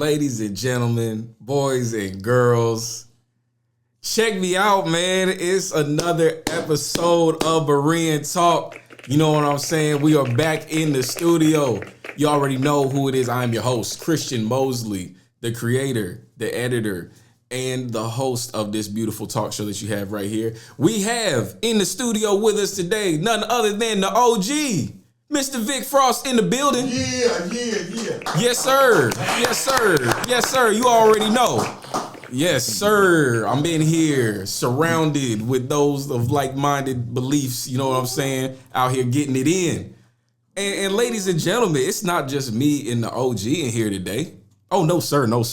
ladies and gentlemen, boys and girls, check me out, man. It's another episode of Berean Talk. You know what I'm saying? We are back in the studio. You already know who it is. I'm your host, Christian Mosley, the creator, the editor, and the host of this beautiful talk show that you have right here. We have in the studio with us today none other than the OG, Mr. Vic Frost in the building. Yeah. Yes, sir. Yes, sir. You already know. Yes, sir. I'm in here surrounded with those of like-minded beliefs, you know what I'm saying, out here getting it in. And ladies and gentlemen, it's not just me and the OG in here today. Oh, no, sir. No,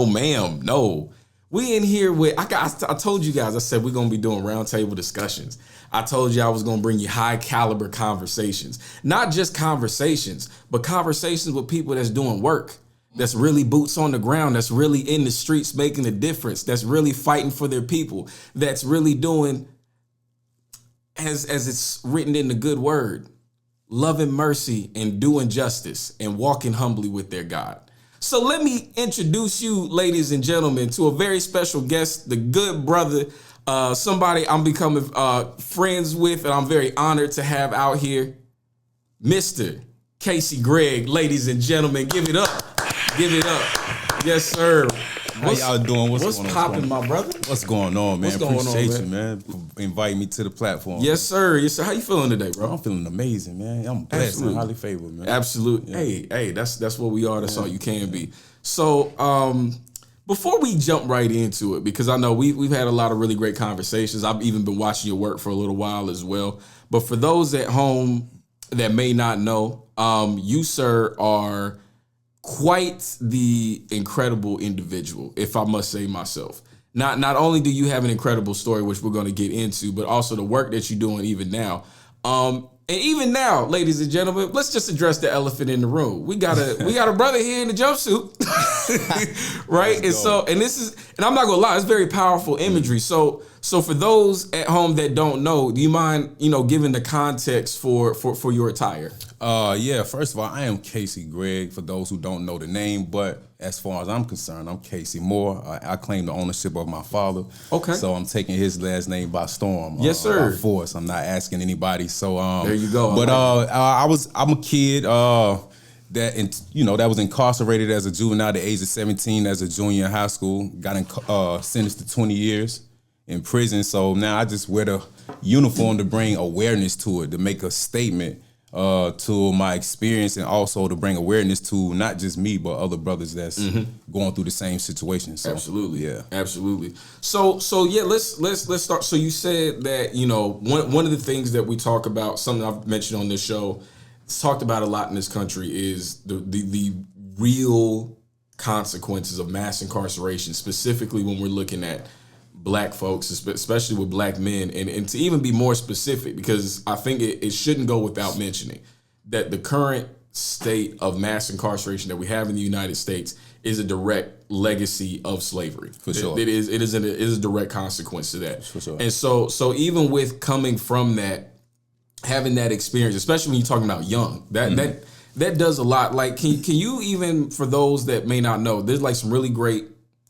ma'am. No. We in here with, I told you guys, I said we're going to be doing roundtable discussions. I told you I was going to bring you high caliber conversations. Not just conversations, but conversations with people that's doing work, that's really boots on the ground, that's really in the streets making a difference, that's really fighting for their people, that's really doing, as it's written in the good word, loving mercy and doing justice and walking humbly with their God. So let me introduce you, ladies and gentlemen, to a very special guest, the good brother, somebody I'm becoming friends with, and I'm very honored to have out here, Mr. Casey Gregg. Ladies and gentlemen, give it up. Yes, sir. How y'all doing? What's popping, my brother? What's going on, man? What's going Appreciate on, you, man, for inviting me to the platform. Yes, sir. How you feeling today, bro? I'm feeling amazing, man. I'm blessed and highly favored, man. Absolutely. Yeah. Hey, that's what we are. That's all you can be. So, before we jump right into it, because I know we've had a lot of really great conversations. I've even been watching your work for a little while as well. But for those at home that may not know, you, sir, are quite the incredible individual, if I must say myself. Not only do you have an incredible story, which we're going to get into, but also the work that you're doing even now. And even now, ladies and gentlemen, let's just address the elephant in the room. We got a brother here in the jumpsuit, right? And I'm not gonna lie, it's very powerful imagery. So for those at home that don't know, do you mind, giving the context for your attire? Yeah. First of all, I am Casey Gregg. For those who don't know the name, but as far as I'm concerned, I'm Casey Moore. I claim the ownership of my father. Okay. So I'm taking his last name by storm. Yes, sir. By force. I'm not asking anybody. So there you go. But I'm a kid that was incarcerated as a juvenile at the age of 17 as a junior in high school. Got sentenced to 20 years in prison. So now I just wear the uniform to bring awareness to it, to make a statement to my experience, and also to bring awareness to not just me but other brothers that's going through the same situation. So, absolutely. Yeah. Absolutely. So yeah, let's start. So you said that, one of the things that we talk about, something I've mentioned on this show, it's talked about a lot in this country, is the real consequences of mass incarceration, specifically when we're looking at Black folks, especially with Black men, and to even be more specific, because I think it shouldn't go without mentioning that the current state of mass incarceration that we have in the United States is a direct legacy of slavery. For sure. It is a direct consequence to that. For sure. And so even with coming from that, having that experience, especially when you're talking about young, that does a lot. Like, can you even, for those that may not know, there's like some really great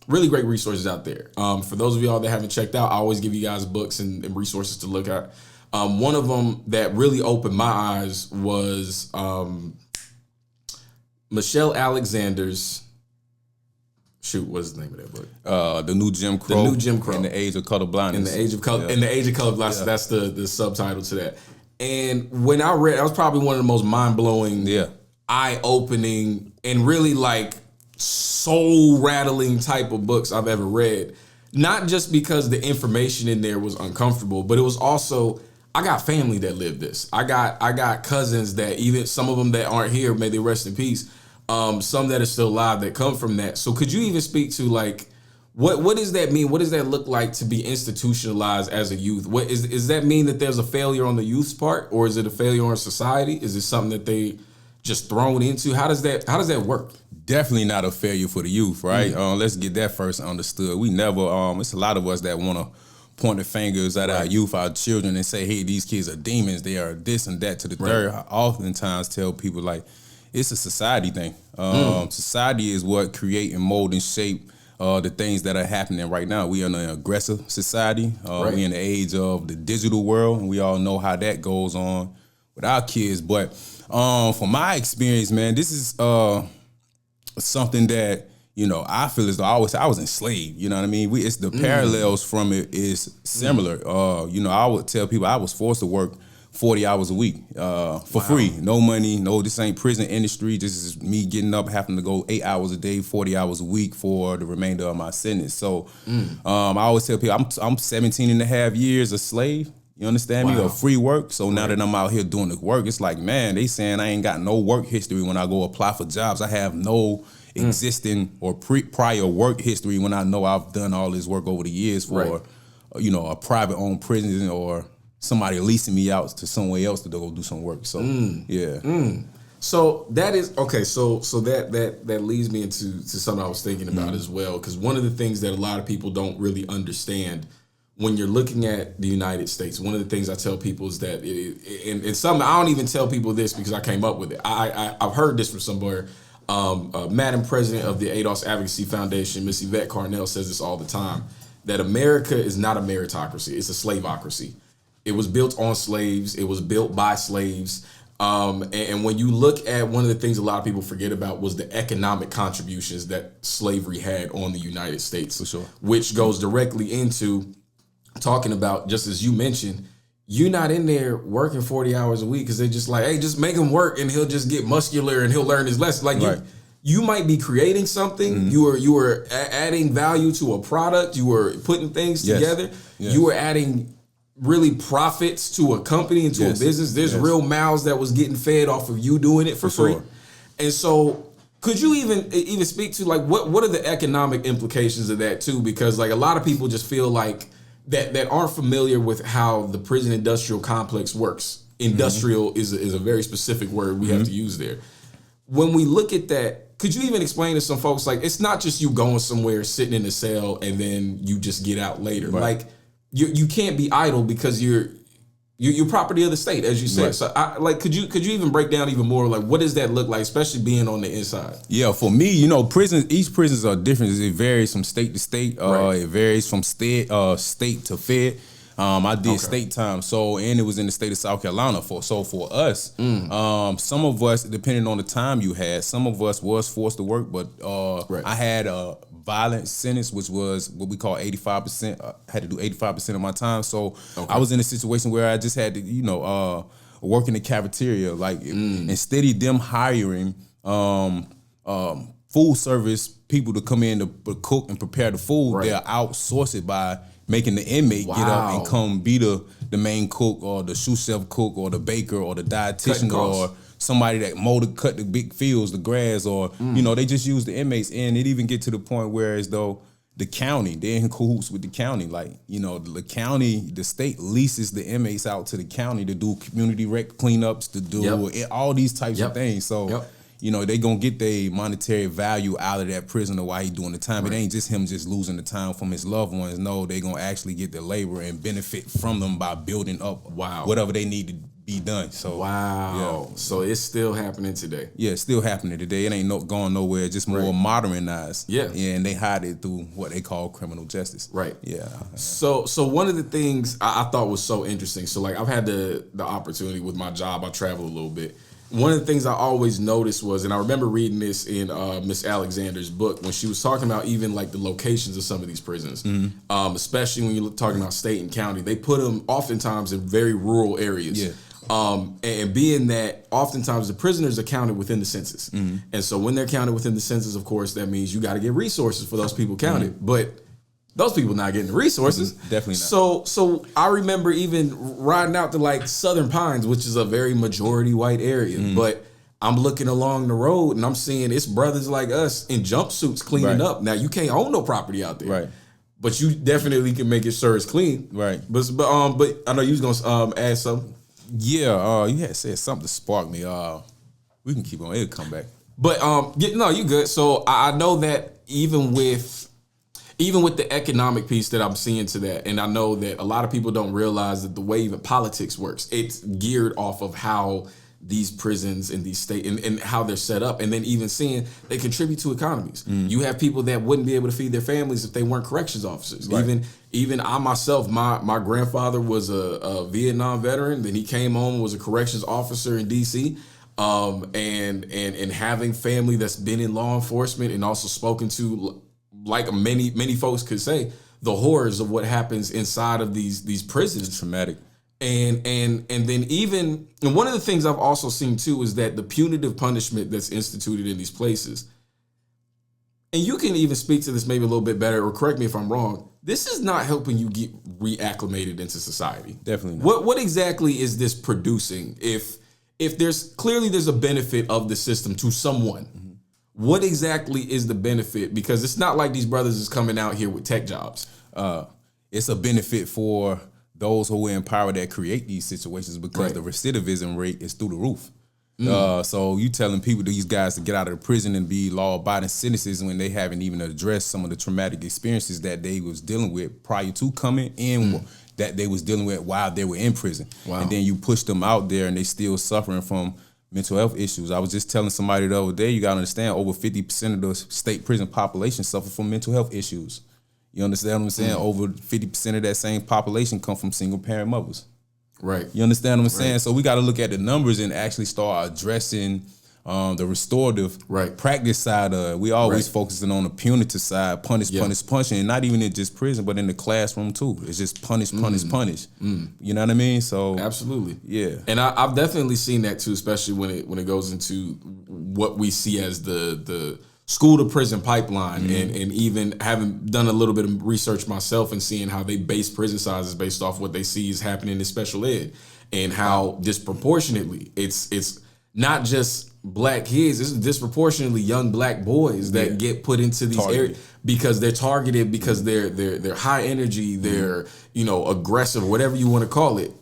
resources out there. For those of y'all that haven't checked out, I always give you guys books and resources to look at. One of them that really opened my eyes was Michelle Alexander's, what's the name of that book? The New Jim Crow. The New Jim Crow. In the Age of Colorblindness. In the Age of Colorblindness. Yeah. That's the subtitle to that. And when I read, that was probably one of the most mind-blowing, eye-opening, and really like soul-rattling type of books I've ever read. Not just because the information in there was uncomfortable, but it was also, I got family that live this. I got cousins that, even some of them that aren't here, may they rest in peace, some that are still alive that come from that. So could you even speak to, like, what does that mean? What does that look like to be institutionalized as a youth? What is that mean that there's a failure on the youth's part, or is it a failure on society? Is it something that they just thrown into? How does that work? Definitely not a failure for the youth, right? Let's get that first understood. We never, it's a lot of us that want to point the fingers at our youth, our children, and say, hey, these kids are demons. They are this and that to the third. I oftentimes tell people, like, It's a society thing. Society is what create and mold and shape the things that are happening right now. We are in an aggressive society. Right. We in the age of the digital world, and we all know how that goes on with our kids. But from my experience, man, this is something that, you know, I feel as though I was enslaved. You know what I mean? It's the parallels from it is similar. You know, I would tell people I was forced to work 40 hours a week for free. No money. No, this ain't prison industry. This is me getting up, having to go 8 hours a day, 40 hours a week for the remainder of my sentence. So I always tell people I'm 17 and a half years a slave. You understand me? Of free work. So now that I'm out here doing the work, it's like, man, they saying I ain't got no work history when I go apply for jobs. I have no existing or prior work history when I know I've done all this work over the years for, you know, a private owned prison or somebody leasing me out to somewhere else to go do some work. So So that is okay. So that leads me into something I was thinking about as well. Because one of the things that a lot of people don't really understand when you're looking at the United States, one of the things I tell people is that, and some I don't even tell people this because I came up with it. I've heard this from somewhere. Madam President of the ADOS Advocacy Foundation, Miss Yvette Carnell, says this all the time, that America is not a meritocracy. It's a slaveocracy. It was built on slaves. It was built by slaves. And when you look at one of the things a lot of people forget about was the economic contributions that slavery had on the United States, for sure, which goes directly into talking about, just as you mentioned, you're not in there working 40 hours a week because they're just like, hey, just make him work and he'll just get muscular and he'll learn his lesson. Like you might be creating something. You were adding value to a product. You were putting things together. You were adding really profits to a company and to a business. There's real mouths that was getting fed off of you doing it for free. And so could you even speak to like what are the economic implications of that too? Because like a lot of people just feel like that aren't familiar with how the prison industrial complex works. Industrial is a very specific word we have to use there. When we look at that, could you even explain to some folks, like, it's not just you going somewhere, sitting in a cell, and then you just get out later. Like, you can't be idle because you're property of the state, as you said. So, could you even break down even more, like, what does that look like, especially being on the inside? Yeah, for me, you know, each prisons are different. It varies from state to state. It varies from state to fed. I did state time, and it was in the state of South Carolina. For us, some of us, depending on the time you had, some of us was forced to work, but I had a violent sentence, which was what we call 85%. I had to do 85% of my time. So I was in a situation where I just had to, you know, work in the cafeteria, like instead of them hiring food service people to come in to cook and prepare the food, they'll outsource it by making the inmate get up and come be the main cook or the sous chef cook or the baker or the dietitian or somebody that cut the big fields, the grass, or you know, they just use the inmates. And it even get to the point where as though the county, they're in cahoots with the county. Like, you know, the county, the state leases the inmates out to the county to do community rec cleanups, to do all these types of things. So you know, they gonna get the monetary value out of that prisoner while he doing the time. It ain't just him just losing the time from his loved ones. No, they gonna actually get the labor and benefit from them by building up whatever they need to be done. So so it's still happening today. Yeah, it's still happening today. It ain't going nowhere. It's just more modernized. And they hide it through what they call criminal justice. So one of the things I thought was so interesting. So like I've had the opportunity with my job. I travel a little bit. One of the things I always noticed was, and I remember reading this in Miss Alexander's book when she was talking about even like the locations of some of these prisons, especially when you're talking about state and county, they put them oftentimes in very rural areas. And being that oftentimes the prisoners are counted within the census. And so when they're counted within the census, of course, that means you got to get resources for those people counted. But those people not getting the resources. Definitely not. So I remember even riding out to like Southern Pines, which is a very majority white area. But I'm looking along the road and I'm seeing it's brothers like us in jumpsuits cleaning up. Now you can't own no property out there. But you definitely can make sure it's clean. But I know you was gonna add something. Yeah, you had said something to spark me. We can keep on. It'll come back. But you good. So I know that even with the economic piece that I'm seeing to that, and I know that a lot of people don't realize that the way even politics works, it's geared off of how these prisons and these state and how they're set up, and then even seeing they contribute to economies. You have people that wouldn't be able to feed their families if they weren't corrections officers. Right. Even I myself, my grandfather was a Vietnam veteran. Then he came home and was a corrections officer in DC. And having family that's been in law enforcement and also spoken to, like many folks could say, the horrors of what happens inside of these prisons. It's traumatic. And then even, and one of the things I've also seen too is that the punitive punishment that's instituted in these places, and you can even speak to this maybe a little bit better, or correct me if I'm wrong, this is not helping you get reacclimated into society. Definitely not. What exactly is this producing? If there's a benefit of the system to someone, what exactly is the benefit? Because it's not like these brothers is coming out here with tech jobs. It's a benefit for those who are in power that create these situations, because the recidivism rate is through the roof. So you telling people, these guys, to get out of the prison and be law-abiding citizens when they haven't even addressed some of the traumatic experiences that they was dealing with prior to coming in, that they was dealing with while they were in prison. Wow. And then you push them out there and they still suffering from mental health issues. I was just telling somebody the other day, you got to understand, over 50% of the state prison population suffer from mental health issues. You understand what I'm saying? Over 50% of that same population come from single parent mothers. Right. You understand what I'm saying? So we got to look at the numbers and actually start addressing the restorative practice side of it. We always focusing on the punitive side, punish, and not even in just prison, but in the classroom too. It's just punish. You know what I mean? So absolutely, yeah. And I've definitely seen that too, especially when it goes into what we see as the school to prison pipeline, and even having done a little bit of research myself and seeing how they base prison sizes based off what they see is happening in special ed, and how disproportionately it's not just black kids, it's disproportionately young black boys that get put into these areas because they're targeted, because they're high energy, they're aggressive, whatever you want to call it.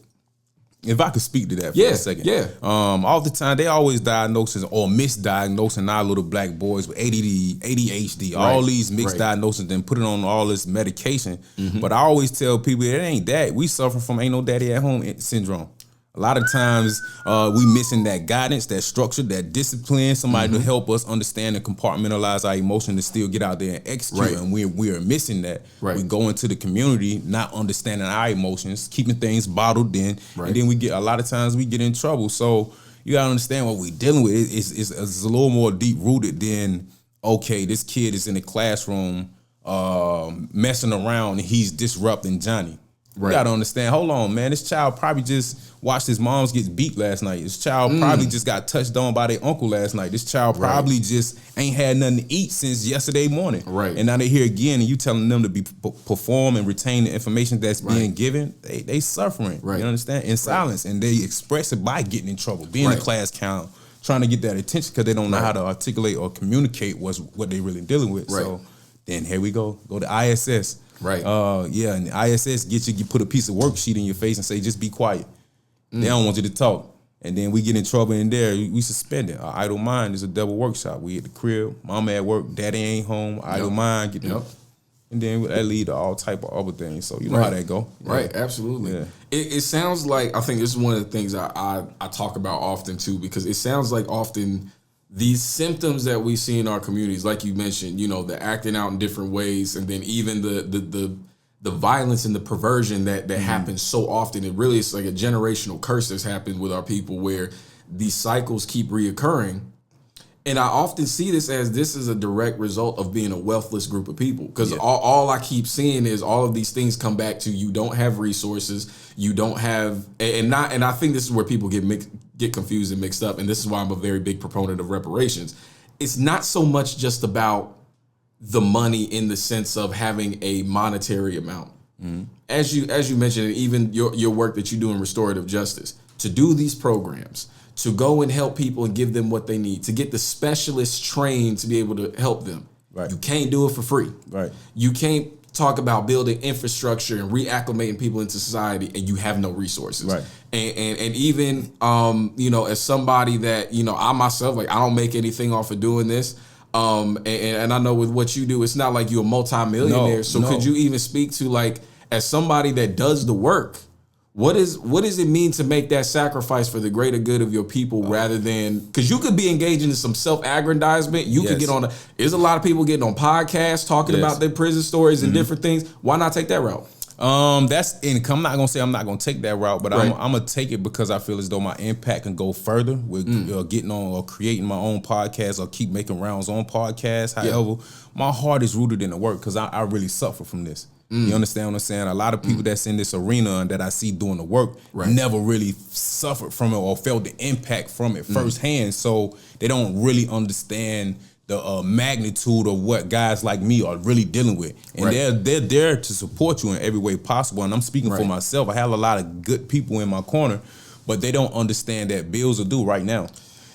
If I could speak to that for a second. Yeah. All the time, they always diagnosing or misdiagnosing our little black boys with ADD, ADHD, all these mixed diagnoses, and putting on all this medication. But I always tell people, it ain't that. We suffer from ain't no daddy at home syndrome. A lot of times we missing that guidance, that structure, that discipline, somebody to help us understand and compartmentalize our emotion to still get out there and execute. And we are missing that. We go into the community not understanding our emotions, keeping things bottled in, and then a lot of times we get in trouble. So you gotta understand what we're dealing with. It's a little more deep rooted than, okay, this kid is in the classroom messing around and he's disrupting Johnny. You gotta understand, hold on, man. This child probably just watched his moms get beat last night. This child probably just got touched on by their uncle last night. This child probably just ain't had nothing to eat since yesterday morning. And now they're here again, and you telling them to perform and retain the information that's being given. They suffering. You understand? In silence, and they express it by getting in trouble, being a class clown, trying to get that attention because they don't know how to articulate or communicate what they really dealing with. So then here we go to ISS. And the ISS get you put a piece of worksheet in your face and say, just be quiet. They don't want you to talk. And then we get in trouble in there, we suspend it. Our idle mind is a double workshop. We at the crib, mama at work, daddy ain't home, idle mind, get and then that lead to all type of other things. So you know how that go. Absolutely. It sounds like, I think this is one of the things I talk about often too, because it sounds like often these symptoms that we see in our communities, like you mentioned, the acting out in different ways, and then even the violence and the perversion that happens so often, it really is like a generational curse that's happened with our people, where these cycles keep reoccurring. And I often see this is a direct result of being a wealthless group of people, because all I keep seeing is all of these things come back to, you don't have resources, you don't have, and I think this is where people get confused and mixed up, and this is why I'm a very big proponent of reparations. It's not so much just about the money in the sense of having a monetary amount. As you mentioned, even your work that you do in restorative justice, to do these programs, to go and help people and give them what they need, to get the specialists trained to be able to help them. You can't do it for free. You can't talk about building infrastructure and reacclimating people into society and you have no resources. And even as somebody that, I myself, like, I don't make anything off of doing this. And I know with what you do, it's not like you're a multimillionaire. Could you even speak to, like, as somebody that does the work, What does it mean to make that sacrifice for the greater good of your people rather than, because you could be engaging in some self-aggrandizement. You could get on there's a lot of people getting on podcasts talking about their prison stories and different things. Why not take that route? That's income. I'm not gonna say I'm not gonna take that route, but I'm gonna take it because I feel as though my impact can go further with getting on or creating my own podcast or keep making rounds on podcasts. However, my heart is rooted in the work because I really suffer from this. You understand what I'm saying? A lot of people that's in this arena and that I see doing the work never really suffered from it or felt the impact from it firsthand. So they don't really understand the magnitude of what guys like me are really dealing with. And they're there to support you in every way possible. And I'm speaking for myself. I have a lot of good people in my corner, but they don't understand that bills are due right now.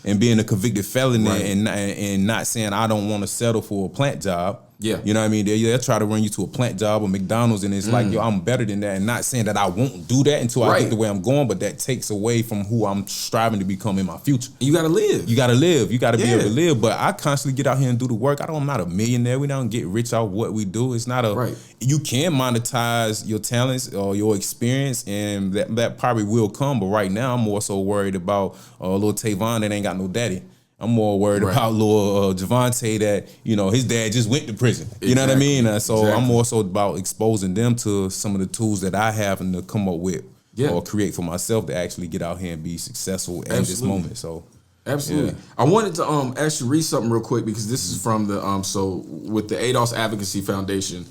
And being a convicted felon and not saying I don't want to settle for a plant job. Yeah. You know what I mean? They'll try to run you to a plant job or McDonald's and it's like, yo, I'm better than that. And not saying that I won't do that until I get the way I'm going, but that takes away from who I'm striving to become in my future. You got to live. You got to live. You got to be able to live. But I constantly get out here and do the work. I'm not a millionaire. We don't get rich out what we do. It's not a, you can monetize your talents or your experience and that probably will come. But right now I'm more so worried about little Tavon that ain't got no daddy. I'm more worried about little Javante that, you know, his dad just went to prison. You know what I mean? So I'm more so about exposing them to some of the tools that I have and to come up with or create for myself to actually get out here and be successful in this moment. So absolutely. I wanted to actually read something real quick because this is from the so with the ADOS Advocacy Foundation.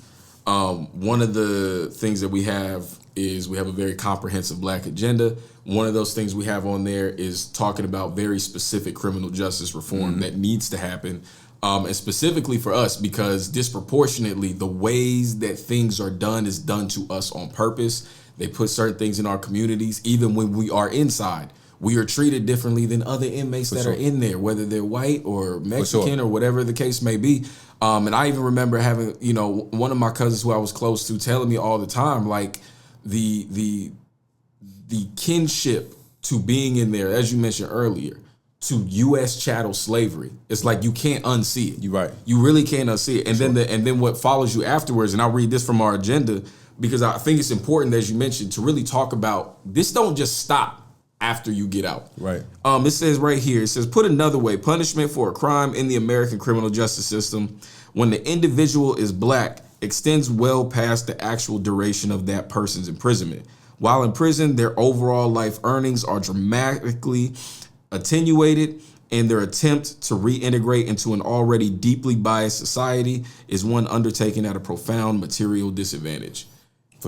One of the things that we have is we have a very comprehensive Black agenda. One of those things we have on there is talking about very specific criminal justice reform that needs to happen. And specifically for us, because disproportionately the ways that things are done is done to us on purpose. They put certain things in our communities, even when we are inside. We are treated differently than other inmates that are in there, whether they're white or Mexican or whatever the case may be. And I even remember having, you know, one of my cousins who I was close to telling me all the time, like the kinship to being in there, as you mentioned earlier, to U.S. chattel slavery. It's like you can't unsee it. You're right. You really can't unsee it. And then what follows you afterwards, and I'll read this from our agenda, because I think it's important, as you mentioned, to really talk about this. Don't just stop after you get out. Right. It says right here, it says, put another way, punishment for a crime in the American criminal justice system when the individual is Black extends well past the actual duration of that person's imprisonment. While in prison, their overall life earnings are dramatically attenuated, and their attempt to reintegrate into an already deeply biased society is one undertaken at a profound material disadvantage.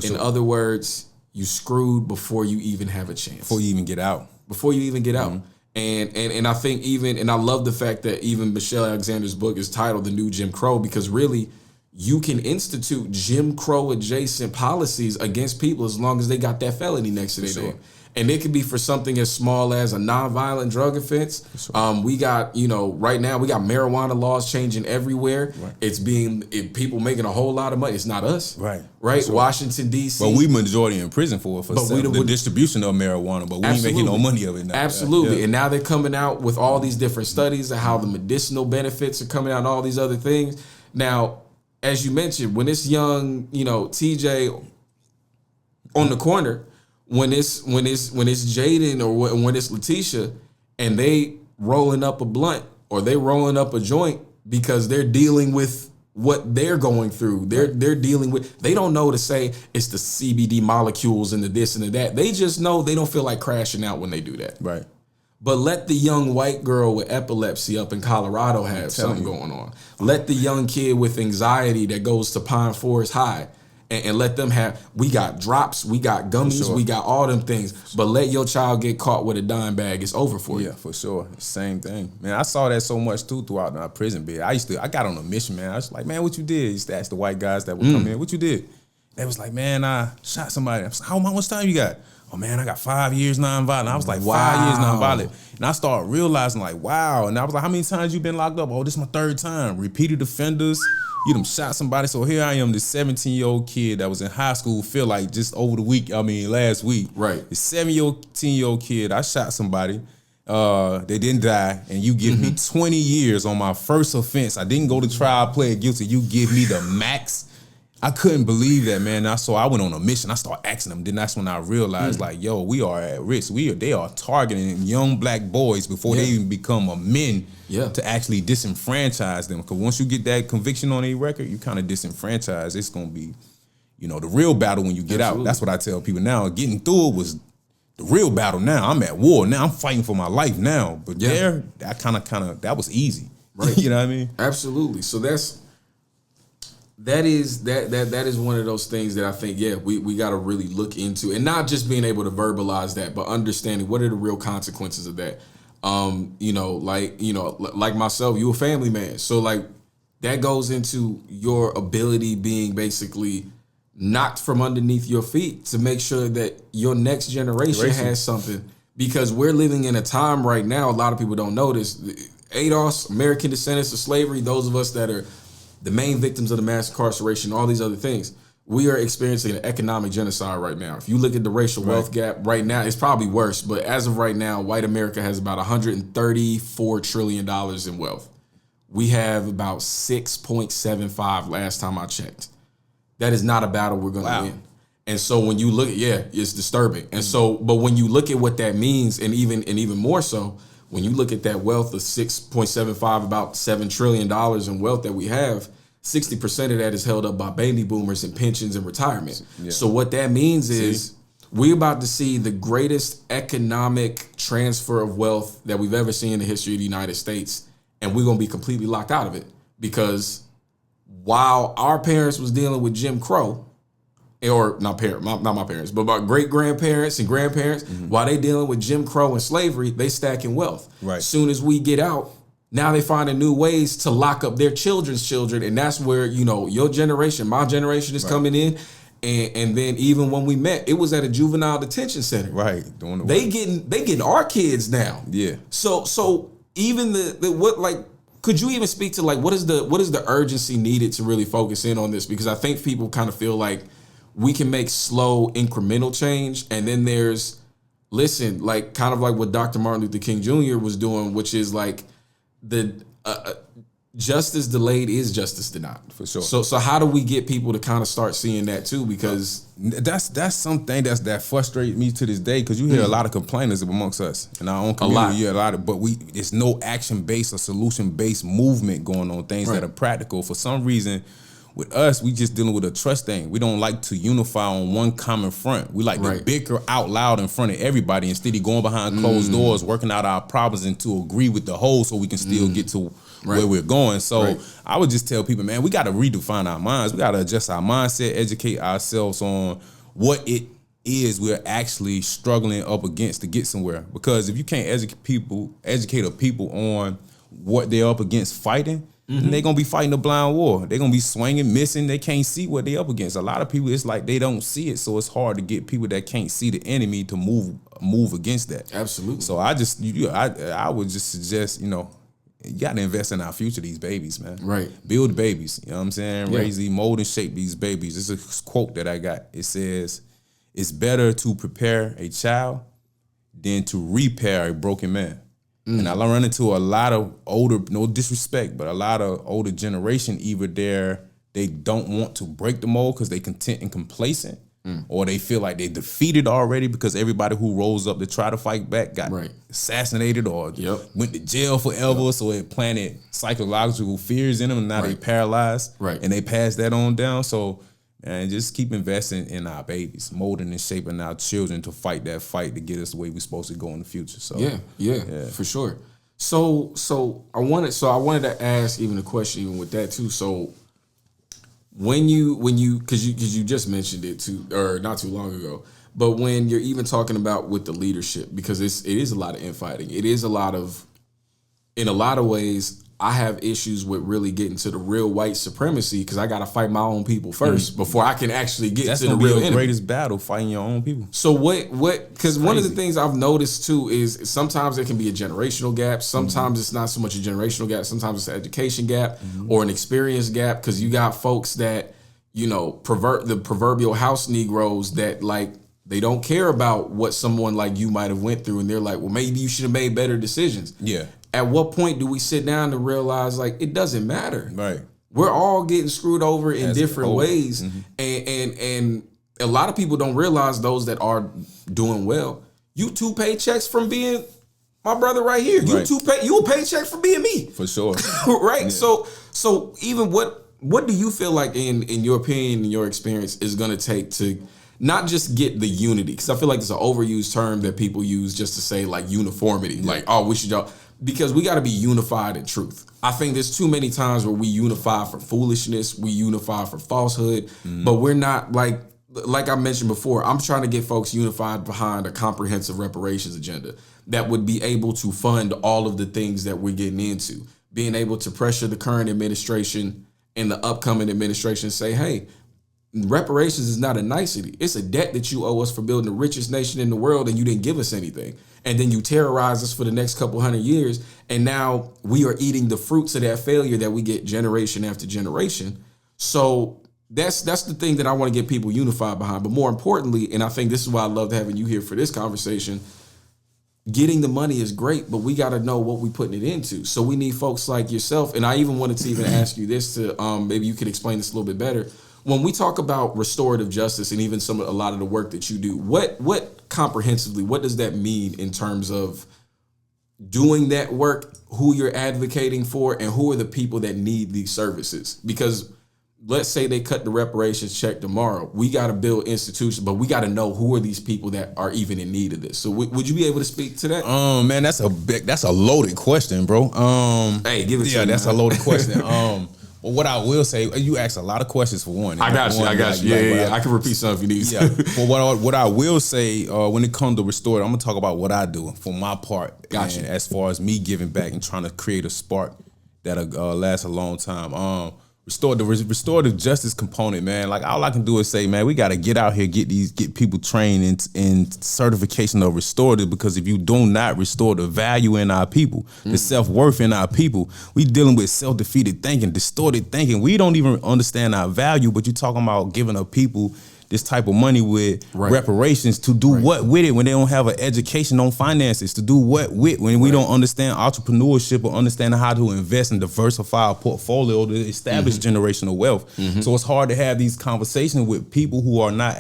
In other words, you screwed before you even have a chance. Before you even get out. And I think and I love the fact that even Michelle Alexander's book is titled The New Jim Crow, because really you can institute Jim Crow adjacent policies against people as long as they got that felony next to their name. And it could be for something as small as a nonviolent drug offense. We got, you know, right now we got marijuana laws changing everywhere. It's people making a whole lot of money. It's not us. Right. Washington, D.C. But we majority in prison for the distribution of marijuana, but we ain't making no money of it now. Absolutely. And now they're coming out with all these different studies of how the medicinal benefits are coming out and all these other things. Now, as you mentioned, when it's young, you know, TJ on the corner, when it's Jaden or when it's Letitia and they rolling up a blunt or they rolling up a joint because they're dealing with what they're going through. They're dealing with, they don't know to say it's the CBD molecules and the this and the that. They just know they don't feel like crashing out when they do that. Right. But let the young white girl with epilepsy up in Colorado have something going on. Let the young kid with anxiety that goes to Pine Forest High and let them have, we got drops, we got gummies, we got all them things. But let your child get caught with a dime bag, it's over for you. Yeah, for sure. Same thing. Man, I saw that so much too throughout my prison bed. I got on a mission, man. I was like, man, what you did? I used to ask the white guys that would come in, what you did? They was like, man, I shot somebody. I was like, how much time you got? Oh man, I got 5 years nonviolent. I was like, 5 years nonviolent. And I started realizing like, wow. And I was like, how many times you been locked up? Oh, this is my 3rd time. Repeated offenders. You done shot somebody. So here I am, this 17-year-old kid that was in high school, feel like just over the week, last week. Right. This 17-year-old kid, I shot somebody. They didn't die. And you give me 20 years on my first offense. I didn't go to trial, plead guilty. You give me the max. I couldn't believe that, man. So I went on a mission. I started asking them. Then that's when I realized, like, yo, we are at risk. They are targeting young black boys before they even become a men to actually disenfranchise them. Because once you get that conviction on a record, you kind of disenfranchise. It's going to be, you know, the real battle when you get out. That's what I tell people now. Getting through it was the real battle now. I'm at war now. I'm fighting for my life now. But there, that kind of, that was easy. Right. You know what I mean? Absolutely. So that is one of those things that I think, we got to really look into, and not just being able to verbalize that, but understanding what are the real consequences of that. Like myself, you a family man. So like that goes into your ability being basically knocked from underneath your feet to make sure that your next generation has something, because we're living in a time right now, a lot of people don't know this. ADOS, American descendants of slavery, those of us that are the main victims of the mass incarceration, all these other things, we are experiencing an economic genocide right now. If you look at the racial wealth gap right now, it's probably worse. But as of right now, white America has about $134 trillion in wealth. We have about 6.75 last time I checked. That is not a battle we're going to win. And so when you look at, it's disturbing. And so, but when you look at what that means, and even more so, when you look at that wealth of 6.75, about $7 trillion in wealth that we have, 60% of that is held up by baby boomers and pensions and retirement. Yeah. So what that means is we're about to see the greatest economic transfer of wealth that we've ever seen in the history of the United States. And we're going to be completely locked out of it, because while our parents was dealing with Jim Crow, or not my parents, but my great grandparents and grandparents, while they dealing with Jim Crow and slavery, they stacking wealth. Right. Soon as we get out, now they finding new ways to lock up their children's children, and that's where, you know, your generation, my generation is coming in. And then even when we met, it was at a juvenile detention center. Right. They getting our kids now. Yeah. So even the what, like, could you even speak to like what is the urgency needed to really focus in on this? Because I think people kind of feel like we can make slow incremental change, and then there's like kind of like what Dr. Martin Luther King Jr. was doing, which is like the justice delayed is justice denied. For sure. So how do we get people to kind of start seeing that too? Because that's something that frustrates me to this day, because you hear a lot of complainers amongst us in our own community. You hear a lot of, but it's no action based or solution based movement going on, things that are practical. For some reason, with us, we just dealing with a trust thing. We don't like to unify on one common front. We like to bicker out loud in front of everybody instead of going behind closed doors, working out our problems and to agree with the whole so we can still get to where we're going. So I would just tell people, man, we got to redefine our minds. We got to adjust our mindset, educate ourselves on what it is we're actually struggling up against to get somewhere. Because if you can't educate people on what they're up against fighting, and they're going to be fighting a blind war. They're going to be swinging, missing. They can't see what they're up against. A lot of people, it's like they don't see it, so it's hard to get people that can't see the enemy to move against that. Absolutely. So I would just suggest, you know, you got to invest in our future, these babies, man. Right. Build babies. You know what I'm saying? Yeah. Raise, mold, and shape these babies. This is a quote that I got. It says, "It's better to prepare a child than to repair a broken man." And I run into a lot of older, no disrespect, but a lot of older generation, either they don't want to break the mold because they content and complacent, or they feel like they defeated already because everybody who rose up to try to fight back got assassinated or went to jail forever. So it planted psychological fears in them, and now they paralyzed, and they pass that on down. So, and just keep investing in our babies, molding and shaping our children to fight that fight to get us the way we're supposed to go in the future. So yeah, for sure. So I wanted to ask even a question even with that too. So when you because you just mentioned it too, or not too long ago, but when you're even talking about with the leadership, because it is a lot of infighting. It is in a lot of ways. I have issues with really getting to the real white supremacy, because I got to fight my own people first before I can actually get to the real enemy. Greatest battle, fighting your own people. So what? Because one of the things I've noticed too is sometimes there can be a generational gap. Sometimes it's not so much a generational gap. Sometimes it's an education gap or an experience gap, because you got folks that, you know, the proverbial house Negroes that like, they don't care about what someone like you might have went through, and they're like, well, maybe you should have made better decisions. Yeah. At what point do we sit down to realize like it doesn't matter? Right. We're all getting screwed over in different ways. Mm-hmm. And a lot of people don't realize, those that are doing well, you 2 paychecks from being my brother right here. You a paycheck from being me. For sure. Right? Yeah. So even what do you feel like in your opinion, in your experience, is gonna take to not just get the unity? Because I feel like it's an overused term that people use just to say like uniformity. Yeah. Like, oh, we should all, because we gotta be unified in truth. I think there's too many times where we unify for foolishness, we unify for falsehood, but we're not like I mentioned before, I'm trying to get folks unified behind a comprehensive reparations agenda that would be able to fund all of the things that we're getting into. Being able to pressure the current administration and the upcoming administration, say, hey, reparations is not a nicety. It's a debt that you owe us for building the richest nation in the world, and you didn't give us anything. And then you terrorize us for the next couple hundred years, and now we are eating the fruits of that failure that we get generation after generation. So that's the thing that I want to get people unified behind. But more importantly, and I think this is why I loved having you here for this conversation, getting the money is great, but we got to know what we're putting it into. So we need folks like yourself. And I even wanted to even ask you this to maybe you could explain this a little bit better. When we talk about restorative justice and even a lot of the work that you do, what comprehensively, what does that mean in terms of doing that work, who you're advocating for, and who are the people that need these services? Because let's say they cut the reparations check tomorrow. We got to build institutions, but we got to know who are these people that are even in need of this. So would you be able to speak to that? Man, that's a loaded question, bro. Hey, give it to me. Yeah, that's a loaded question. But what I will say, you asked a lot of questions for one. I got you. Yeah. I can repeat some if you need. Yeah. But what I will say, when it comes to restorative, I'm gonna talk about what I do for my part. Gotcha. And as far as me giving back and trying to create a spark that'll last a long time. Restorative justice component, man. Like all I can do is say, man, we got to get out here, get people trained in certification of restorative, because if you do not restore the value in our people, the self-worth in our people, we dealing with self-defeated thinking, distorted thinking. We don't even understand our value, but you're talking about giving up people this type of money with reparations to do what with it when they don't have an education on finances, to do what with when we don't understand entrepreneurship or understand how to invest and diversify our portfolio to establish generational wealth. So it's hard to have these conversations with people who are not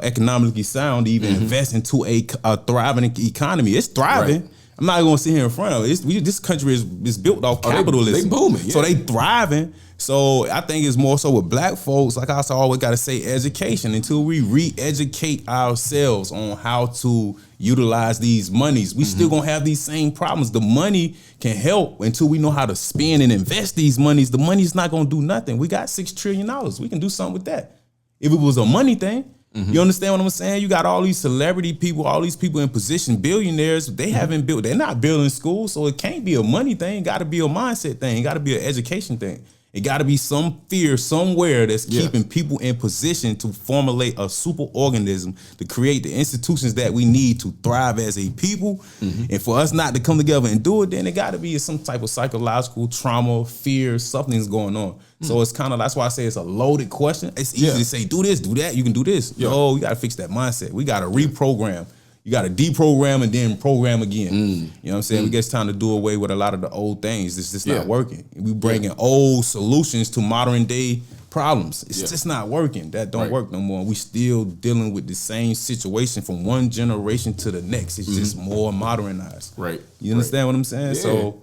economically sound to even invest into a thriving economy. It's thriving. I'm not going to sit here in front of it. This country is built off capitalism. They booming. Yeah. So they thriving. So I think it's more so with black folks, like I always got to say, education, until we re-educate ourselves on how to utilize these monies. We still going to have these same problems. The money can help until we know how to spend and invest these monies. The money's not going to do nothing. We got $6 trillion. We can do something with that. If it was a money thing, you understand what I'm saying? You got all these celebrity people, all these people in position, billionaires, they haven't built, they're not building schools, so it can't be a money thing. It got to be a mindset thing. It got to be an education thing. It got to be some fear somewhere that's keeping people in position to formulate a super organism to create the institutions that we need to thrive as a people. And for us not to come together and do it, then it got to be some type of psychological trauma, fear, something's going on. So it's kind of, that's why I say it's a loaded question. It's easy to say, do this, do that, you can do this. No, we got to fix that mindset. We got to reprogram. You got to deprogram and then program again. You know what I'm saying? We get time to do away with a lot of the old things. It's just not working. We bringing old solutions to modern day problems. It's just not working. That don't work no more. We still dealing with the same situation from one generation to the next. It's just more modernized. Right. You understand what I'm saying? Yeah. So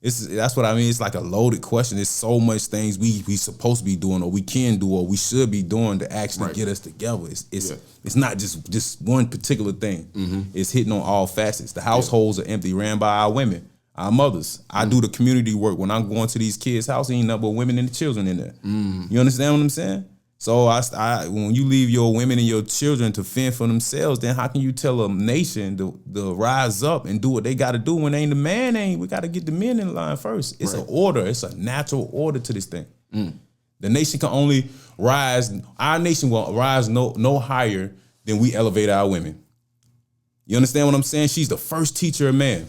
that's what I mean. It's like a loaded question. There's so much things we supposed to be doing, or we can do, or we should be doing to actually get us together. It's not just one particular thing. It's hitting on all facets. The households are empty, ran by our women, our mothers. I do the community work. When I'm going to these kids' house, ain't nothing but women and the children in there. You understand what I'm saying? So when you leave your women and your children to fend for themselves, then how can you tell a nation to rise up and do what they got to do when ain't the man ain't? We got to get the men in line first. It's an order. It's a natural order to this thing. The nation can only rise. Our nation will rise no higher than we elevate our women. You understand what I'm saying? She's the first teacher of man.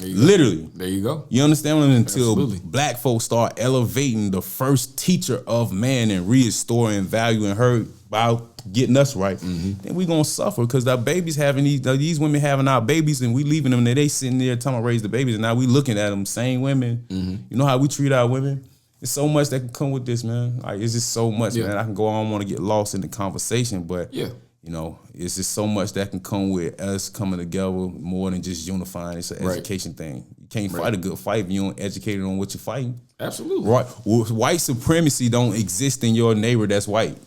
Literally. There you go. You understand what I mean? Until Absolutely. black folks start elevating the first teacher of man and restoring value in her by getting us right, then we gonna suffer because our babies having these women having our babies and we leaving them and they sitting there telling them to raise the babies and now we looking at them, same women. You know how we treat our women? It's so much that can come with this, man. Like it's just so much, man. I can go on, want to get lost in the conversation, but you know, it's just so much that can come with us coming together more than just unifying. It's an education thing. You can't fight a good fight if you don't educate on what you're fighting. Absolutely. Right. White supremacy don't exist in your neighbor that's white.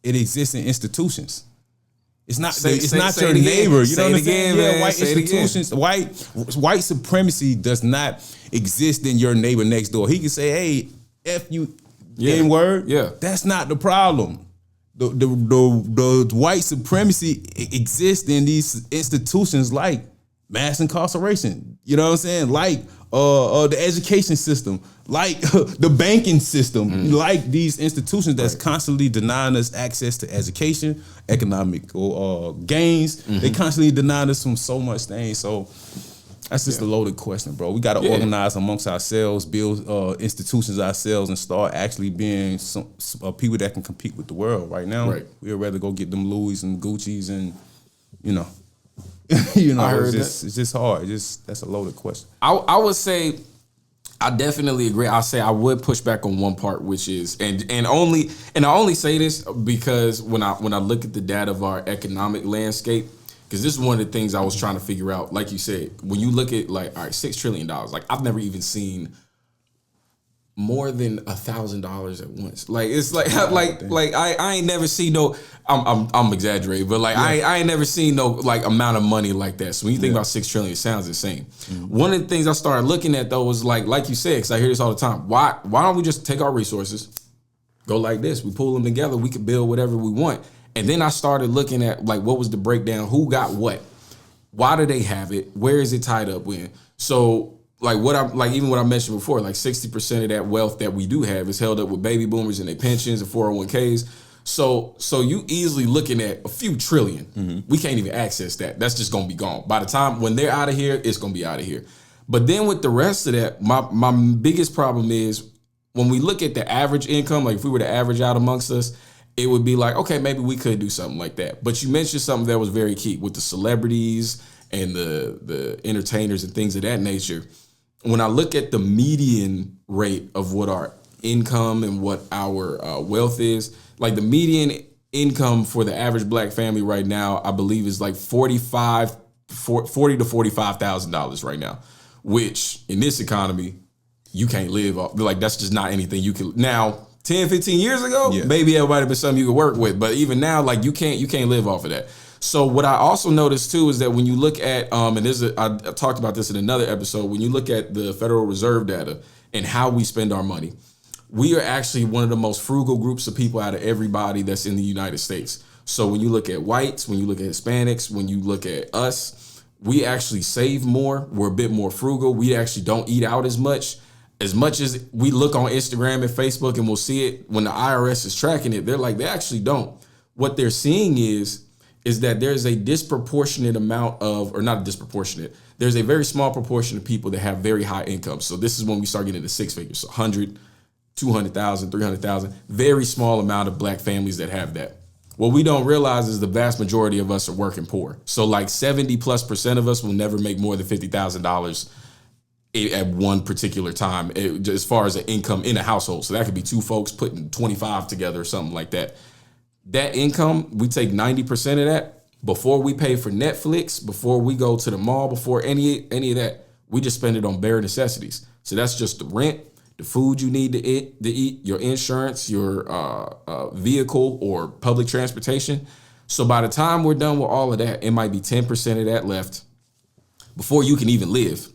It exists in institutions. It's not. It's not your neighbor. You know what I'm saying? Yeah, white institutions. White supremacy does not exist in your neighbor next door. He can say, "Hey, f you, N word." Yeah, that's not the problem. The white supremacy exists in these institutions like mass incarceration. You know what I'm saying? Like the education system, like the banking system, like these institutions that's constantly denying us access to education, economic gains. They constantly denying us from so much things. So that's just a loaded question, bro. We got to organize amongst ourselves, build institutions ourselves, and start actually being some people that can compete with the world. Right now, we'd rather go get them Louis and Gucci's, and you know, it's just hard. That's a loaded question. I would say I definitely agree. I say I would push back on one part, which is and I only say this because when I look at the data of our economic landscape. Because this is one of the things I was trying to figure out. Like you said, when you look at like, all right, $6 trillion, like I've never even seen more than $1,000 at once. Like it's like I ain't never seen no. I'm exaggerating, but like I ain't never seen no like amount of money like that. So when you think about $6 trillion, it sounds insane. One of the things I started looking at though was like you said, because I hear this all the time. Why don't we just take our resources, go like this? We pull them together. We can build whatever we want. And then I started looking at like what was the breakdown, who got what, why do they have it, where is it tied up with? So like even what I mentioned before, like 60% of that wealth that we do have is held up with baby boomers and their pensions and 401ks. So you easily looking at a few trillion. We can't even access that. That's just gonna be gone. By the time when they're out of here, it's gonna be out of here. But then with the rest of that, my biggest problem is when we look at the average income, like if we were to average out amongst us, it would be like, okay, maybe we could do something like that. But you mentioned something that was very key with the celebrities and the entertainers and things of that nature. When I look at the median rate of what our income and what our wealth is, like the median income for the average black family right now, I believe is like $40,000 to $45,000 right now, which in this economy, you can't live off. Like that's just not anything you can now. 10, 15 years ago, maybe everybody been something you could work with. But even now, like you can't live off of that. So what I also noticed too is that when you look at I talked about this in another episode, when you look at the Federal Reserve data and how we spend our money, we are actually one of the most frugal groups of people out of everybody that's in the United States. So when you look at whites, when you look at Hispanics, when you look at us, we actually save more. We're a bit more frugal. We actually don't eat out as much. As much as we look on Instagram and Facebook and we'll see it when the IRS is tracking it, they're like, they actually don't. What they're seeing is that there's a disproportionate amount of, or not disproportionate, there's a very small proportion of people that have very high incomes. So this is when we start getting into six figures, so 100, 200,000, 300,000, very small amount of black families that have that. What we don't realize is the vast majority of us are working poor. So like 70+% of us will never make more than $50,000 at one particular time, as far as an income in a household. So that could be two folks putting 25 together or something like that. That income, we take 90% of that before we pay for Netflix, before we go to the mall, before any of that, we just spend it on bare necessities. So that's just the rent, the food you need to eat, your insurance, your vehicle or public transportation. So by the time we're done with all of that, it might be 10% of that left before you can even live.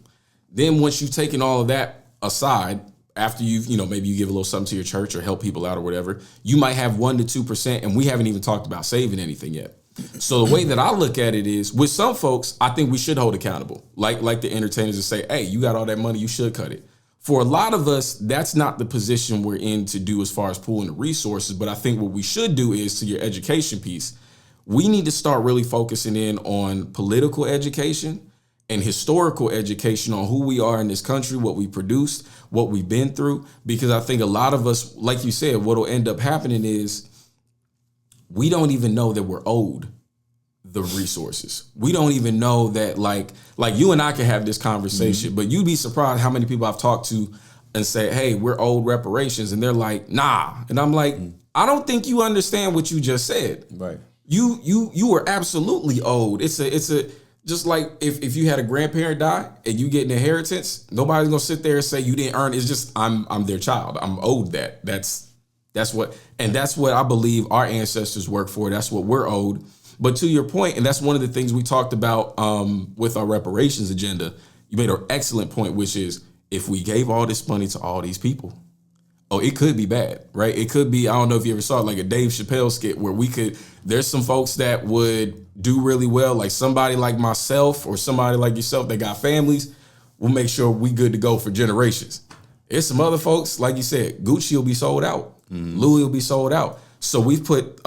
Then once you've taken all of that aside, after you've, maybe you give a little something to your church or help people out or whatever, you might have 1% to 2%, and we haven't even talked about saving anything yet. So the way that I look at it is, with some folks, I think we should hold accountable. Like the entertainers that say, hey, you got all that money, you should cut it. For a lot of us, that's not the position we're in to do as far as pooling the resources. But I think what we should do is, to your education piece, we need to start really focusing in on political education and historical education on who we are in this country, what we produced, what we've been through. Because I think a lot of us, like you said, what'll end up happening is we don't even know that we're owed the resources. We don't even know that like you and I can have this conversation, but you'd be surprised how many people I've talked to and say, hey, we're owed reparations. And they're like, nah. And I'm like, I don't think you understand what you just said. Right. You were absolutely owed. It's a just like if you had a grandparent die and you get an inheritance, nobody's gonna sit there and say you didn't earn it. It's just I'm their child. I'm owed that. That's what I believe our ancestors worked for. That's what we're owed. But to your point, and that's one of the things we talked about with our reparations agenda, you made an excellent point, which is if we gave all this money to all these people, it could be bad, right? It could be, I don't know if you ever saw it, like a Dave Chappelle skit where there's some folks that would do really well, like somebody like myself or somebody like yourself that got families, we'll make sure we good to go for generations. There's some other folks, like you said, Gucci will be sold out. Louis will be sold out. So we've put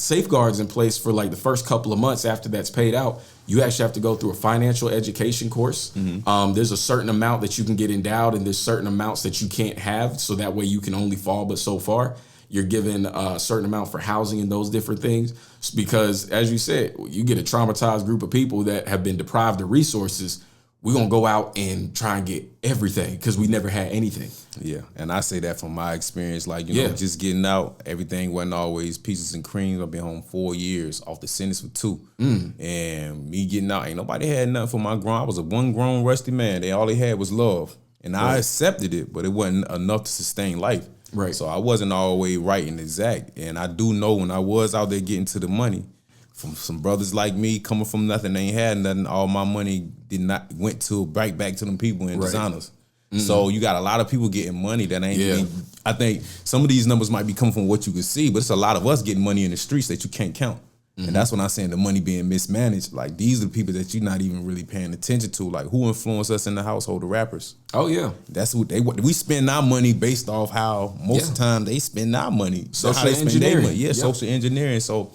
safeguards in place for like the first couple of months after that's paid out. You actually have to go through a financial education course. There's a certain amount that you can get endowed and there's certain amounts that you can't have. So that way you can only fall but so far. You're given a certain amount for housing and those different things. Because as you said, you get a traumatized group of people that have been deprived of resources. We're going to go out and try and get everything because we never had anything. Yeah, and I say that from my experience. Like, you know, just getting out, everything wasn't always peaches and creams. I've been home 4 years off the sentence for 2. And me getting out, ain't nobody had nothing for my grown. I was a one grown rusty man. All they had was love. And I accepted it, but it wasn't enough to sustain life. Right. So I wasn't always right and exact. And I do know when I was out there getting to the money, from some brothers like me coming from nothing, they ain't had nothing. All my money went to back to them people in designers. So you got a lot of people getting money that ain't. I think some of these numbers might be coming from what you can see, but it's a lot of us getting money in the streets that you can't count. And that's when I'm saying the money being mismanaged. Like these are the people that you're not even really paying attention to. Like who influenced us in the household? The rappers. Oh yeah, that's what we spend our money based off how most of the time they spend our money. Social engineering. Social engineering. So.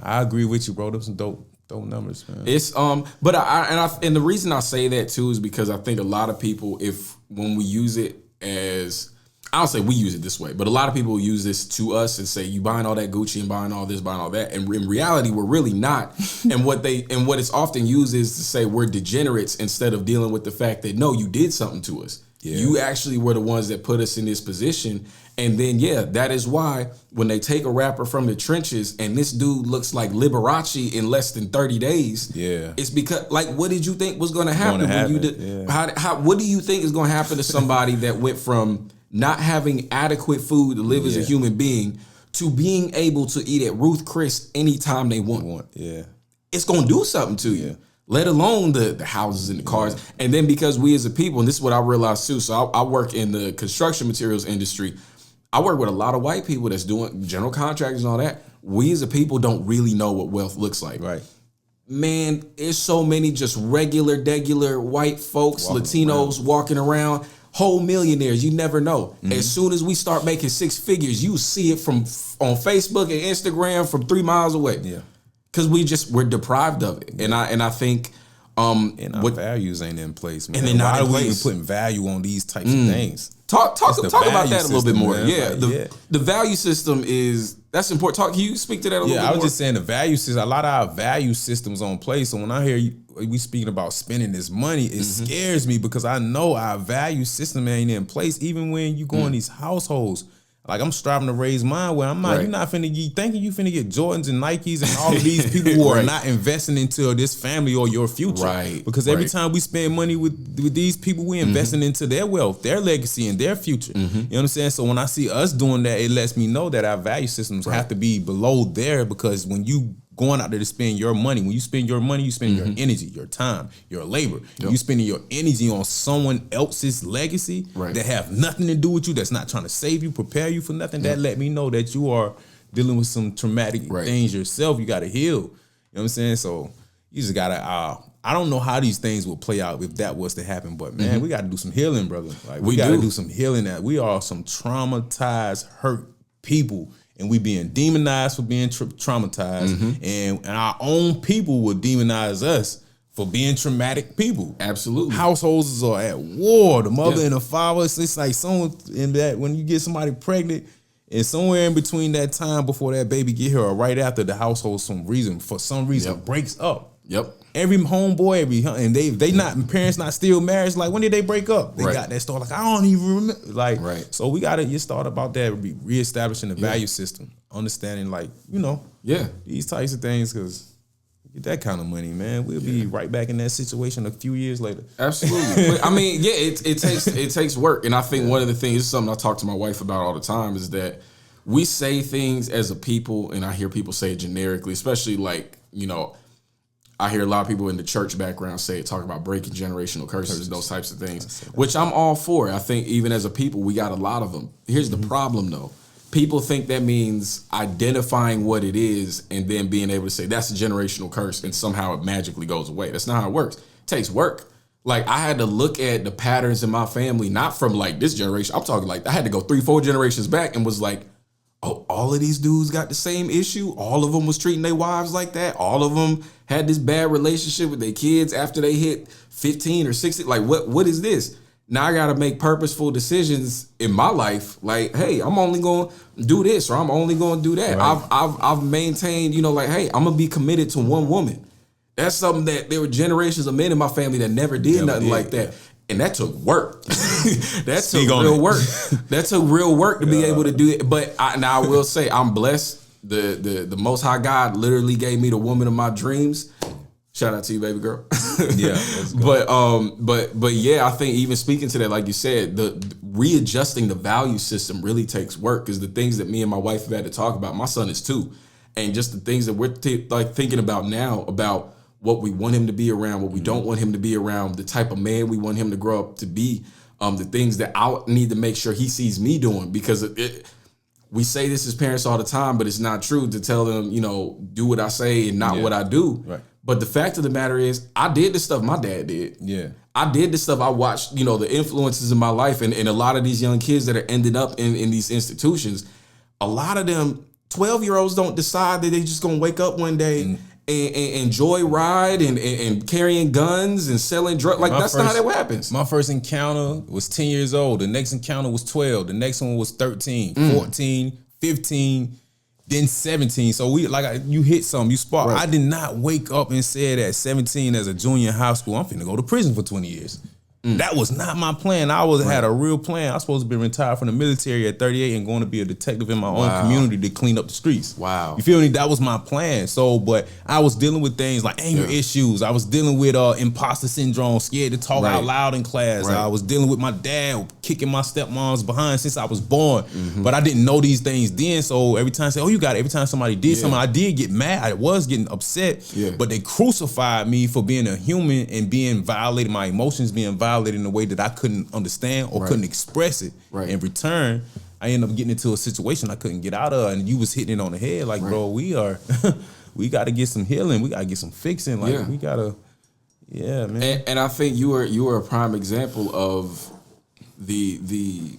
I agree with you, bro. Those some dope numbers, man. It's but and the reason I say that too is because I think a lot of people, when we use it as, I don't say we use it this way, but a lot of people use this to us and say you buying all that Gucci and buying all this, buying all that, and in reality we're really not. and what it's often used is to say we're degenerates instead of dealing with the fact that no, you did something to us. Yeah. You actually were the ones that put us in this position. And then, that is why when they take a rapper from the trenches and this dude looks like Liberace in less than 30 days, it's because, like, what did you think was going to happen when you did? What do you think is going to happen to somebody that went from not having adequate food to live as a human being to being able to eat at Ruth Chris anytime they want? It's going to do something to you. Let alone the houses and the cars. And then because we as a people, and this is what I realized too, so I work in the construction materials industry. I work with a lot of white people that's doing general contractors and all that. We as a people don't really know what wealth looks like. Right. Man, there's so many just regular white folks, Latinos walking around, whole millionaires. You never know. As soon as we start making 6 figures, you see it on Facebook and Instagram from 3 miles away. Yeah. Because we're deprived of it. And I think and our values ain't in place, man. And they're not Why in are we place. even putting value on these types of things? Talk about that a little bit more. Man. The value system that's important. Can you speak to that a little bit more? I was just saying the value system, a lot of our value systems on place. So when I hear we speaking about spending this money, it scares me because I know our value system ain't in place. Even when you go in these households, like I'm striving to raise mine where I'm not, you're not finna get, thinking you finna get Jordans and Nikes and all of these people who are not investing into this family or your future. Right. Because every time we spend money with these people, we're investing into their wealth, their legacy, and their future. You know what I'm saying? So when I see us doing that, it lets me know that our value systems have to be below there, because when you going out there to spend your money, when you spend your money, you spend your energy, your time, your labor. You spending your energy on someone else's legacy that have nothing to do with you, that's not trying to save you, prepare you for nothing. That let me know that you are dealing with some traumatic things yourself. You got to heal. You know what I'm saying? So you just got to, I don't know how these things will play out if that was to happen, but man, we got to do some healing, brother. Like we got to do some healing. That we are some traumatized, hurt people. And we being demonized for being traumatized, and our own people will demonize us for being traumatic people. Absolutely. Households are at war. The mother and the father. It's like someone in that when you get somebody pregnant, and somewhere in between that time before that baby get here or right after, the household for some reason breaks up. Yep. Every homeboy, and they not parents not still married. It's like, when did they break up? They got that story. Like, I don't even remember. Like, so we gotta just thought about that, reestablishing the value system, understanding like, these types of things, because get that kind of money, man, we'll be right back in that situation a few years later. Absolutely. But, I mean, it takes work, and I think one of the things, this is something I talk to my wife about all the time, is that we say things as a people, and I hear people say it generically, especially like, I hear a lot of people in the church background talk about breaking generational curses and those types of things, which I'm all for. I think even as a people, we got a lot of them. Here's the problem, though. People think that means identifying what it is and then being able to say that's a generational curse and somehow it magically goes away. That's not how it works. It takes work. Like, I had to look at the patterns in my family, not from like this generation. I'm talking like I had to go 3-4 generations back and was like, oh, all of these dudes got the same issue. All of them was treating their wives like that. All of them had this bad relationship with their kids after they hit 15 or 16. Like, what is this? Now I got to make purposeful decisions in my life. Like, hey, I'm only going to do this, or I'm only going to do that. Right. I've maintained, like, hey, I'm going to be committed to one woman. That's something that there were generations of men in my family that never did nothing like that. And that took work. That took real work. That took real work to be able to do it. But I will say I'm blessed. The Most High God literally gave me the woman of my dreams. Shout out to you, baby girl. But yeah, I think even speaking to that, like you said, the readjusting the value system really takes work, because the things that me and my wife have had to talk about, my son is 2, and just the things that we're thinking about now about what we want him to be around, what we don't want him to be around, the type of man we want him to grow up to be, the things that I need to make sure he sees me doing, because we say this as parents all the time, but it's not true to tell them, do what I say and not what I do. Right. But the fact of the matter is, I did the stuff my dad did. Yeah. I did the stuff I watched, the influences in my life, and a lot of these young kids that are ended up in these institutions, a lot of them 12-year-olds don't decide that they just gonna wake up one day and joyride and carrying guns and selling drugs. Like, that's not how that happens. My first encounter was 10 years old. The next encounter was 12. The next one was 13, 14, 15, then 17. So you hit something, you spark. Right. I did not wake up and say at 17 as a junior in high school, I'm finna go to prison for 20 years. That was not my plan. I had a real plan. I was supposed to be retired from the military at 38 and going to be a detective in my own community to clean up the streets. Wow. You feel me? That was my plan. So, but I was dealing with things like anger issues. I was dealing with imposter syndrome, scared to talk out loud in class. I was dealing with my dad kicking my stepmoms behind since I was born. But I didn't know these things then. So every time I say, oh, you got it. Every time somebody did something, I did get mad. I was getting upset. But they crucified me for being a human and being violated, my emotions being violated in a way that I couldn't understand or couldn't express it. In return, I ended up getting into a situation I couldn't get out of, and you was hitting it on the head. Like, bro, we got to get some healing. We got to get some fixing. Like, we got to, man. And I think you were a prime example of the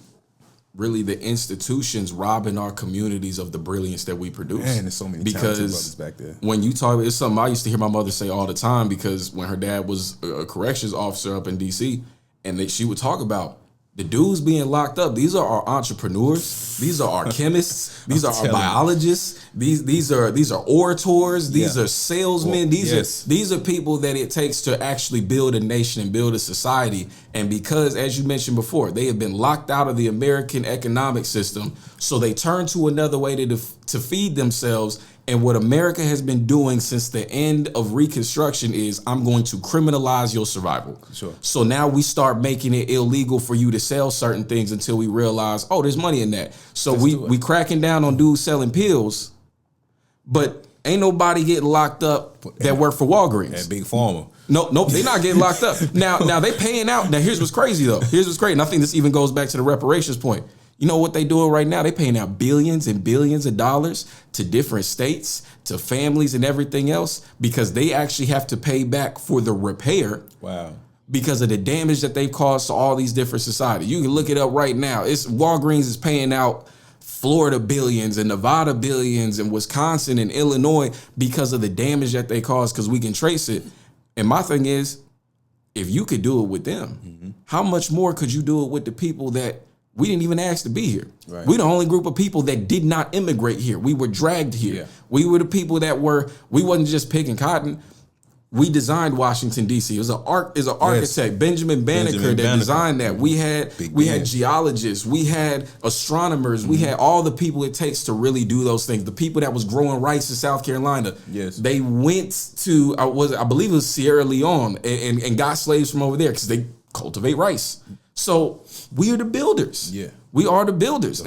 institutions robbing our communities of the brilliance that we produce. Man, there's so many talented brothers back there. When you talk, it's something I used to hear my mother say all the time, because when her dad was a corrections officer up in DC, and she would talk about the dudes being locked up. These are our entrepreneurs. These are our chemists. These are our biologists. These are orators. These are salesmen. These are people that it takes to actually build a nation and build a society. And because, as you mentioned before, they have been locked out of the American economic system, so they turn to another way to feed themselves. And what America has been doing since the end of Reconstruction is, I'm going to criminalize your survival. Sure. So now we start making it illegal for you to sell certain things until we realize, oh, there's money in that. So we cracking down on dudes selling pills, but ain't nobody getting locked up that work for Walgreens. That big pharma. Nope, they not getting locked up. Now they paying out. Now here's what's crazy though. Here's what's crazy. And I think this even goes back to the reparations point. You know what they doing right now? They paying out billions and billions of dollars to different states, to families and everything else, because they actually have to pay back for the repair. Wow. Because of the damage that they've caused to all these different societies. You can look it up right now. Walgreens is paying out Florida billions and Nevada billions and Wisconsin and Illinois because of the damage that they caused, because we can trace it. And my thing is, if you could do it with them, how much more could you do it with the people that we didn't even ask to be here? Right. We're the only group of people that did not immigrate here. We were dragged here. Yeah. We were the people that we wasn't just picking cotton. We designed Washington, D.C. It was an architect, Benjamin Banneker, that designed that. We had geologists, we had astronomers, we had all the people it takes to really do those things. The people that was growing rice in South Carolina, they went to, I believe it was Sierra Leone and got slaves from over there because they cultivate rice. So we are the builders. Yeah. We are the builders.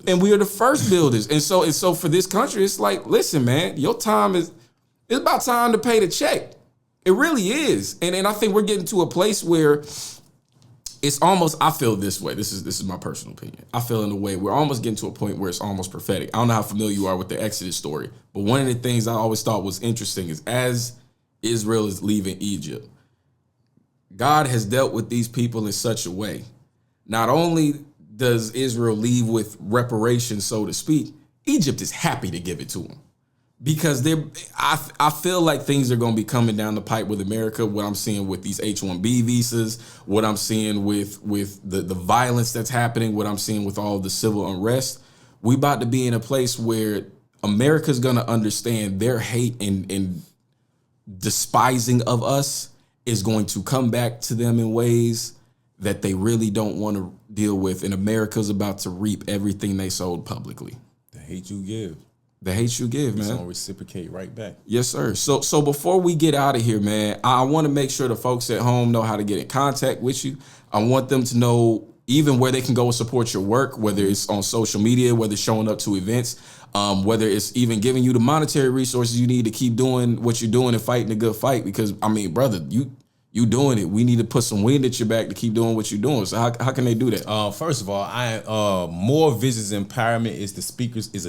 And we are the first builders. And so for this country, it's like, listen, man, your time it's about time to pay the check. It really is. And I think we're getting to a place where it's almost, I feel this way. This is my personal opinion. I feel in a way we're almost getting to a point where it's almost prophetic. I don't know how familiar you are with the Exodus story, but one of the things I always thought was interesting is as Israel is leaving Egypt, God has dealt with these people in such a way. Not only does Israel leave with reparations, so to speak, Egypt is happy to give it to them. Because I feel like things are going to be coming down the pipe with America. What I'm seeing with these H-1B visas, what I'm seeing with the violence that's happening, what I'm seeing with all the civil unrest, we about to be in a place where America's going to understand their hate and despising of us is going to come back to them in ways that they really don't want to deal with. And America's about to reap everything they sowed publicly. The hate you give. The hate you give, man. It's gonna reciprocate right back. Yes, sir. So before we get out of here, man, I want to make sure the folks at home know how to get in contact with you. I want them to know even where they can go and support your work, whether it's on social media, whether it's showing up to events, whether it's even giving you the monetary resources you need to keep doing what you're doing and fighting a good fight. Because, I mean, brother, you doing it. We need to put some wind at your back to keep doing what you're doing. So how can they do that? First of all, More Visions Empowerment is a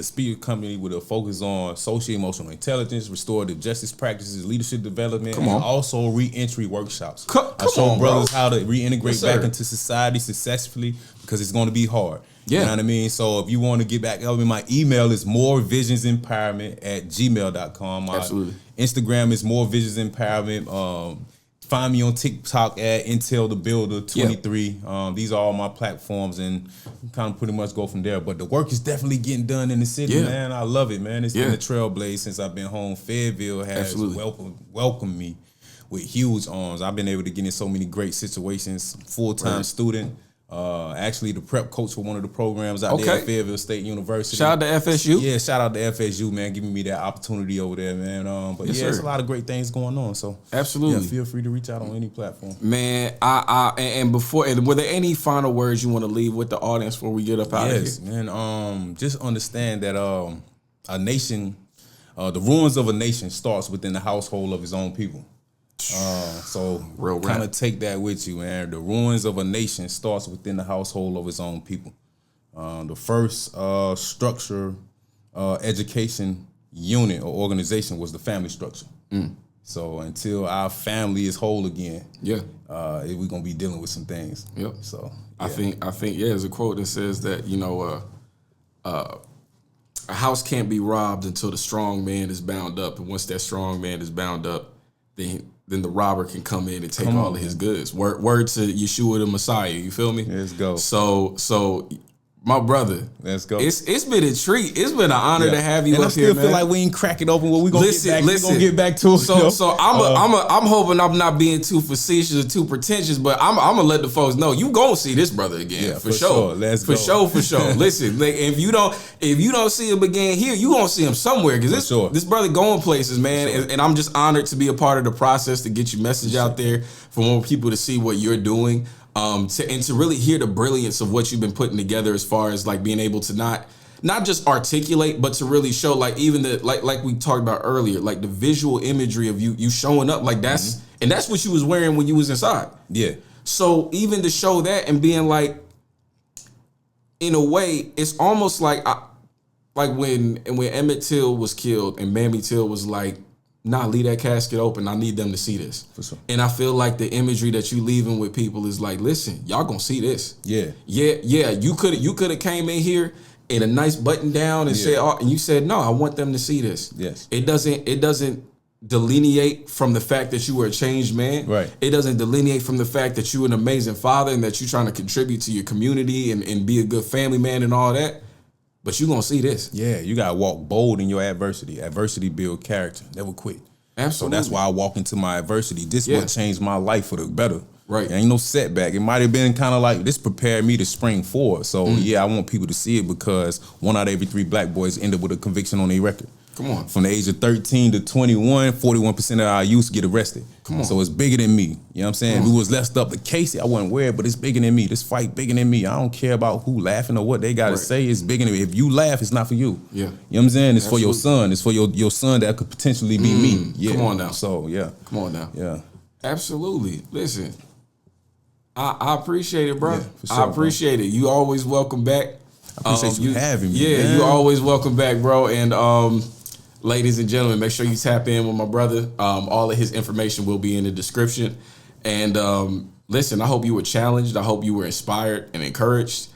speaker company with a focus on social emotional intelligence, restorative justice practices, leadership development, and also re-entry workshops. I show brothers how to reintegrate back into society successfully because it's going to be hard. Yeah. You know what I mean? So if you want to get back, my email is morevisionsempowerment@gmail.com. My Absolutely. Instagram is More Visions Empowerment. Find me on TikTok at Intel the Builder 23. These are all my platforms, and kind of pretty much go from there. But the work is definitely getting done in the city, man. I love it, man. It's been a trailblaze since I've been home. Fayetteville has welcomed me with huge arms. I've been able to get in so many great situations. Full-time student. Actually the prep coach for one of the programs out there at Fayetteville State University. Shout out to FSU. Yeah, shout out to FSU, man, giving me that opportunity over there, man. But there's a lot of great things going on. So absolutely, feel free to reach out on any platform. Man, and were there any final words you want to leave with the audience before we get up out of here? Yes, man. Just understand that a nation, the ruins of a nation starts within the household of its own people. So kind of take that with you, man. The ruins of a nation starts within the household of its own people. The first structure, education unit or organization was the family structure. So until our family is whole again, we're gonna be dealing with some things. Yep. So I think there's a quote that says that a house can't be robbed until the strong man is bound up, and once that strong man is bound up, then the robber can come in and take all of his goods. Word to Yeshua the Messiah. You feel me? Let's go. So my brother, let's go. It's been a treat. It's been an honor to have you up here, man. I still feel like we ain't crack it open. Well, we gonna get back to it. So I'm hoping I'm not being too facetious or too pretentious, but I'm gonna let the folks know you gonna see this brother again for sure. Let's go. For sure. Listen, like, if you don't see him again here, you gonna see him somewhere because this brother going places, man. And I'm just honored to be a part of the process to get your message out there for more people to see what you're doing. To really hear the brilliance of what you've been putting together as far as like being able to not just articulate, but to really show like even the like we talked about earlier, like the visual imagery of you showing up like that's and that's what you was wearing when you was inside. Yeah. So even to show that and being like, in a way, it's almost like when Emmett Till was killed and Mammy Till was like, nah, leave that casket open. I need them to see this. For sure. And I feel like the imagery that you leaving with people is like, listen, y'all gonna see this. Yeah. You could have came in here in a nice button down and said, and you said, no, I want them to see this. Yes. It doesn't delineate from the fact that you were a changed man. Right. It doesn't delineate from the fact that you're an amazing father and that you're trying to contribute to your community and be a good family man and all that. But you're going to see this. Yeah, you got to walk bold in your adversity. Adversity build character. Never quit. Absolutely. So that's why I walk into my adversity. This Yeah. what changed my life for the better. Right. There ain't no setback. It might have been kind of like, this prepared me to spring forward. So yeah, I want people to see it because 1 out of every 3 black boys end up with a conviction on their record. Come on. From the age of 13 to 21, 41% of our youth get arrested. Come on. So it's bigger than me. You know what I'm saying? If it was left up to Casey, I wouldn't wear it, but it's bigger than me. This fight bigger than me. I don't care about who laughing or what they got to say. It's bigger than me. If you laugh, it's not for you. Yeah. You know what I'm saying? It's Absolutely. for your son. It's for your son that could potentially be me. Yeah. Come on now. So, yeah. Come on now. Yeah. Absolutely. Listen, I appreciate it, bro. Yeah, for sure, I appreciate it. You always welcome back. I appreciate you having me. Yeah, man. you always welcome back, bro. And ladies and gentlemen, make sure you tap in with my brother. All of his information will be in the description. And listen, I hope you were challenged. I hope you were inspired and encouraged.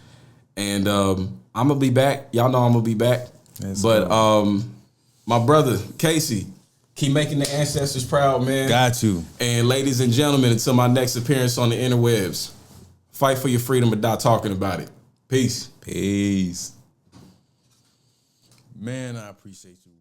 And I'm gonna be back. Y'all know I'm gonna be back. Yes, but my brother Casey, keep making the ancestors proud, man. Got you. And ladies and gentlemen, until my next appearance on the interwebs, fight for your freedom or die talking about it. Peace. Peace. Man, I appreciate you.